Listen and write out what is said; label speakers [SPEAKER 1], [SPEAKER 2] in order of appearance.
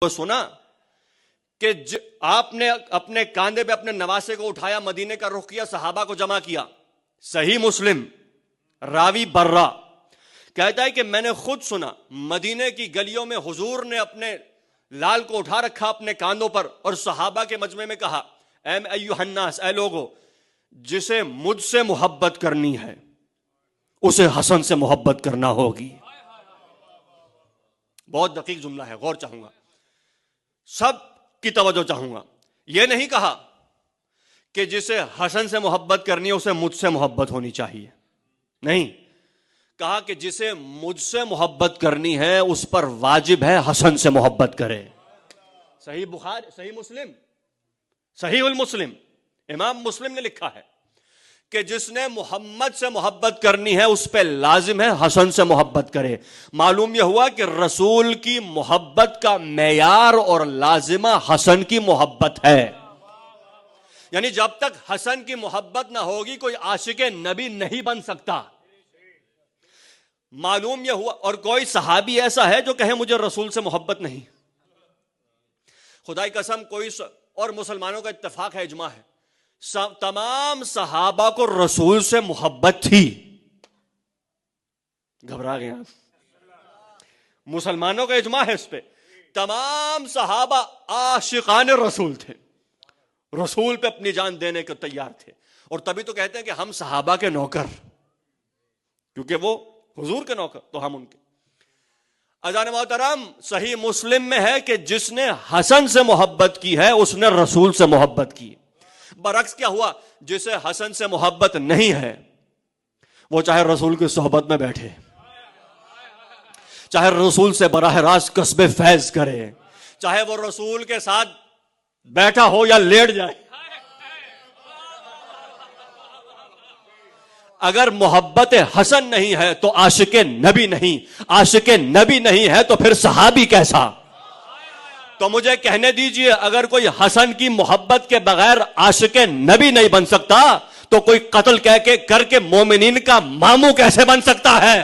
[SPEAKER 1] وہ سنا کہ آپ نے اپنے کاندھے پہ اپنے نواسے کو اٹھایا، مدینے کا رخ کیا، صحابہ کو جمع کیا. صحیح مسلم راوی برا کہتا ہے کہ میں نے خود سنا مدینے کی گلیوں میں حضور نے اپنے لال کو اٹھا رکھا اپنے کاندھوں پر اور صحابہ کے مجمع میں کہا، اے ایھا الناس، اے لوگو، جسے مجھ سے محبت کرنی ہے اسے حسن سے محبت کرنا ہوگی. بہت دقیق جملہ ہے، غور چاہوں گا، سب کی توجہ چاہوں گا. یہ نہیں کہا کہ جسے حسن سے محبت کرنی ہے اسے مجھ سے محبت ہونی چاہیے، نہیں، کہا کہ جسے مجھ سے محبت کرنی ہے اس پر واجب ہے حسن سے محبت کرے. صحیح بخاری، صحیح مسلم، صحیح المسلم، امام مسلم نے لکھا ہے کہ جس نے محمد سے محبت کرنی ہے اس پہ لازم ہے حسن سے محبت کرے. معلوم یہ ہوا کہ رسول کی محبت کا معیار اور لازمہ حسن کی محبت ہے. یعنی جب تک حسن کی محبت نہ ہوگی کوئی عاشق نبی نہیں بن سکتا. معلوم یہ ہوا، اور کوئی صحابی ایسا ہے جو کہے مجھے رسول سے محبت نہیں. خدا کی قسم، کوئی اور مسلمانوں کا اتفاق ہے، اجماع ہے، تمام صحابہ کو رسول سے محبت تھی. گھبرا گئے آپ؟ مسلمانوں کا اجماع ہے اس پہ، تمام صحابہ عاشقان رسول تھے، رسول پہ اپنی جان دینے کو تیار تھے. اور تبھی تو کہتے ہیں کہ ہم صحابہ کے نوکر، کیونکہ وہ حضور کے نوکر تو ہم ان کے. اذان محترم، صحیح مسلم میں ہے کہ جس نے حسن سے محبت کی ہے اس نے رسول سے محبت کی. برعکس کیا ہوا؟ جسے حسن سے محبت نہیں ہے وہ چاہے رسول کی صحبت میں بیٹھے، چاہے رسول سے براہ راست کسب فیض کرے، چاہے وہ رسول کے ساتھ بیٹھا ہو یا لیٹ جائے، اگر محبت حسن نہیں ہے تو عاشق نبی نہیں، عاشق نبی نہیں ہے تو پھر صحابی کیسا؟ تو مجھے کہنے دیجئے، اگر کوئی حسن کی محبت کے بغیر عاشق نبی نہیں بن سکتا تو کوئی قتل کر کے مومنین کا ماموں کیسے بن سکتا ہے؟